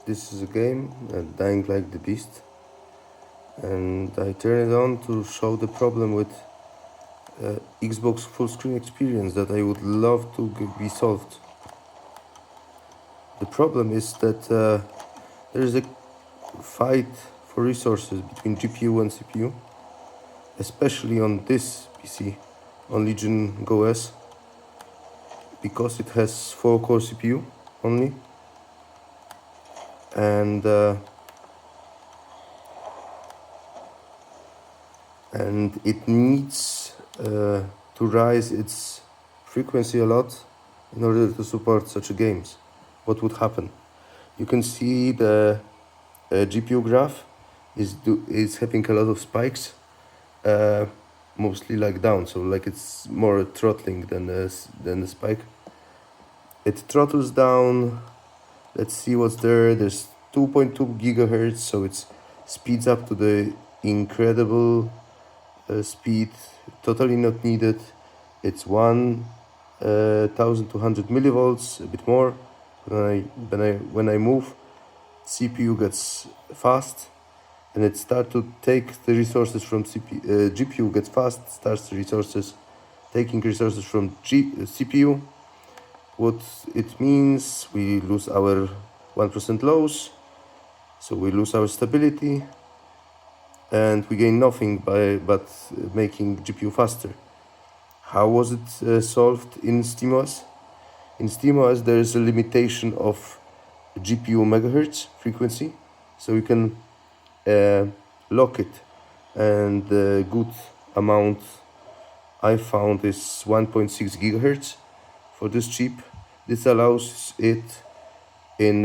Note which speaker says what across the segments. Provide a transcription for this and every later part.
Speaker 1: This is a game, Dying Like the Beast, and I turn it on to show the problem with Xbox full screen experience that I would love to be solved. The problem is that there is a fight for resources between GPU and CPU, especially on this PC, on Legion Go S, because it has 4-core CPU only, and it needs to rise its frequency a lot in order to support such games. What would happen? You can see the GPU graph is having a lot of spikes, mostly like down, so like it's more throttling than the spike. It throttles down. Let's see what's there. There's 2.2 gigahertz, so it speeds up to the incredible speed, totally not needed. It's 1200 millivolts, a bit more. When I move, CPU gets fast, and it starts to take the resources from GPU gets fast, starts taking resources from CPU. What it means, we lose our 1% loss, so we lose our stability, and we gain nothing but making GPU faster. How was it solved in SteamOS? In SteamOS there is a limitation of GPU megahertz frequency, so you can lock it, and the good amount I found is 1.6 gigahertz for this chip. This allows it in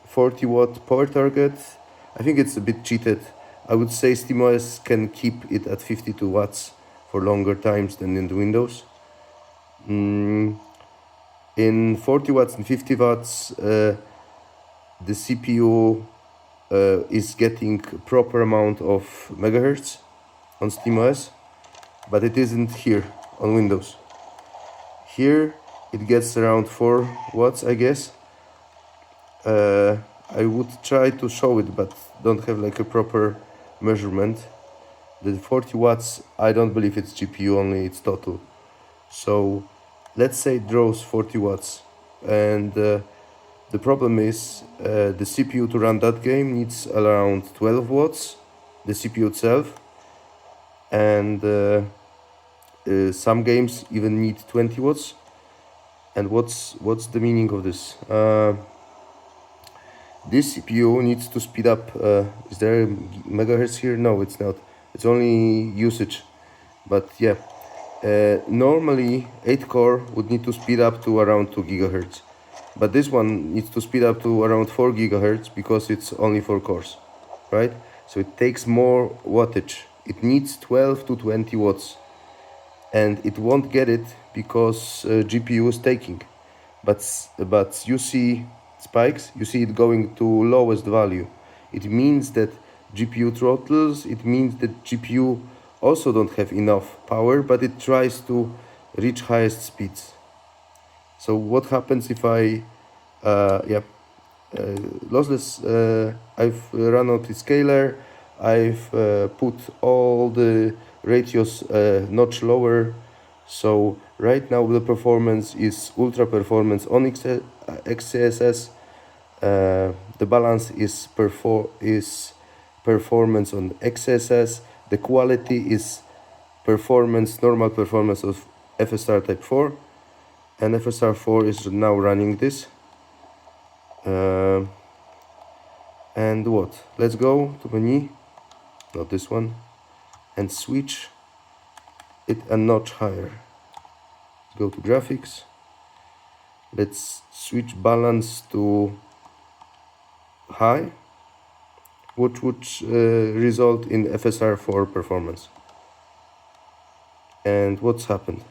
Speaker 1: 40 watt power target. I think it's a bit cheated. I would say SteamOS can keep it at 52 watts for longer times than in the Windows. In 40 watts and 50 watts, the CPU is getting proper amount of megahertz on SteamOS, but it isn't here on Windows. Here it gets around 4 watts, I guess. I would try to show it, but don't have like a proper measurement. The 40 watts, I don't believe it's GPU only, it's total. So let's say it draws 40 watts, and the problem is the CPU to run that game needs around 12 watts, the CPU itself, and some games even need 20 watts. And what's the meaning of this? This CPU needs to speed up. Is there megahertz here? No, it's not. It's only usage. But yeah, normally 8-core would need to speed up to around 2 gigahertz. But this one needs to speed up to around 4 gigahertz because it's only 4 cores, right? So it takes more wattage. It needs 12 to 20 watts. And it won't get it because GPU is taking. But you see spikes, you see it going to lowest value. It means that GPU throttles, it means that GPU also don't have enough power, but it tries to reach highest speeds. So what happens if I, lossless, I've run out the scaler, I've put all the ratios notch lower, so right now the performance is ultra performance on XCSS. The balance is performance on XSS. The quality is normal performance of FSR Type 4, and FSR 4 is now running this. And what? Let's go to menu, not this one, and switch it a notch higher. Let's go to graphics. Let's switch balance to high, which would result in FSR 4 performance. And what's happened?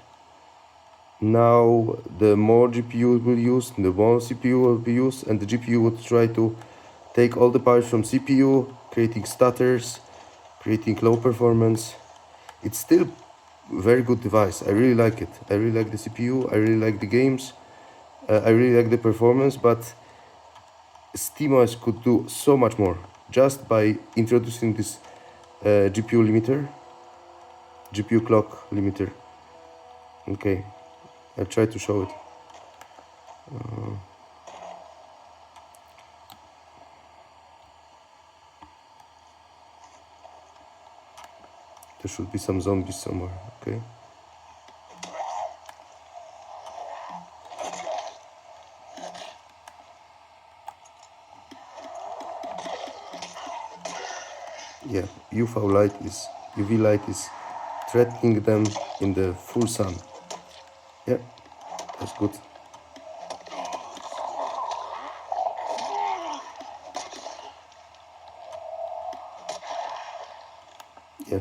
Speaker 1: Now the more GPU will use, the more CPU will be used, and the GPU would try to take all the power from CPU, creating stutters, creating low performance. It's still a very good device. I really like it. I really like the CPU. I really like the games. I really like the performance, but SteamOS could do so much more just by introducing this GPU limiter, GPU clock limiter. Okay, I'll try to show it. There should be some zombies somewhere. Okay. Yeah, UV light is threatening them in the full sun. Yeah, that's good. Yeah,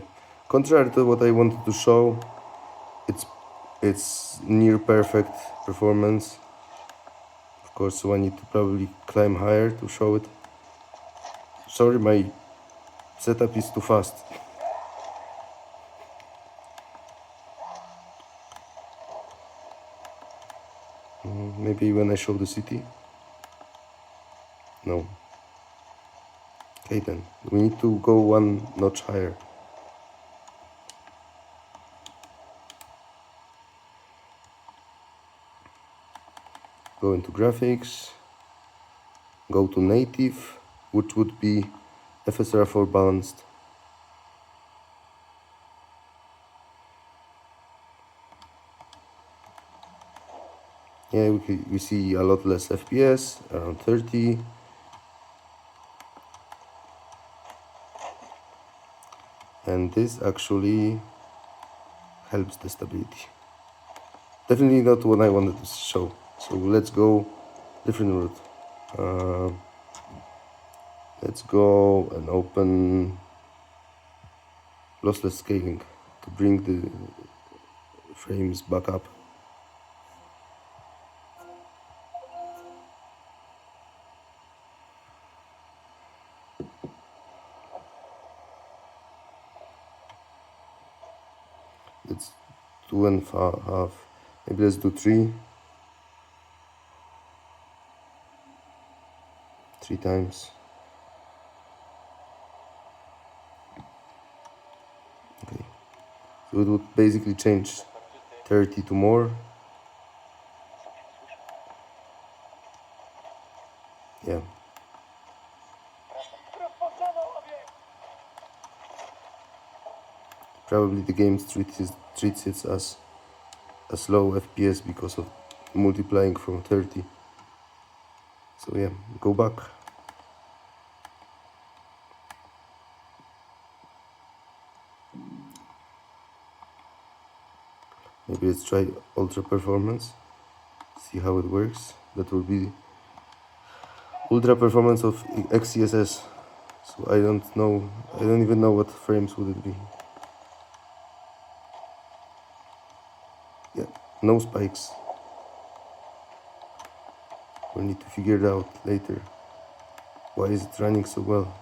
Speaker 1: contrary to what I wanted to show, it's near perfect performance. Of course, so I need to probably climb higher to show it. Sorry, my setup is too fast. Maybe when I show the city? No. Okay then, we need to go one notch higher. Go into graphics, go to native, which would be FSR4 balanced. Yeah, we see a lot less FPS, around 30. And this actually helps the stability. Definitely not what I wanted to show. So let's go different route. Let's go and open lossless scaling to bring the frames back up. Let's 2.5. Maybe let's do 3. 3 times. Okay. So it would basically change 30 to more. Yeah. Probably the game treats it as a slow FPS because of multiplying from 30. So yeah, go back. Maybe let's try ultra performance, see how it works. That will be ultra performance of XCSS. So I don't even know what frames would it be. Yeah, no spikes. We'll need to figure it out later. Why is it running so well?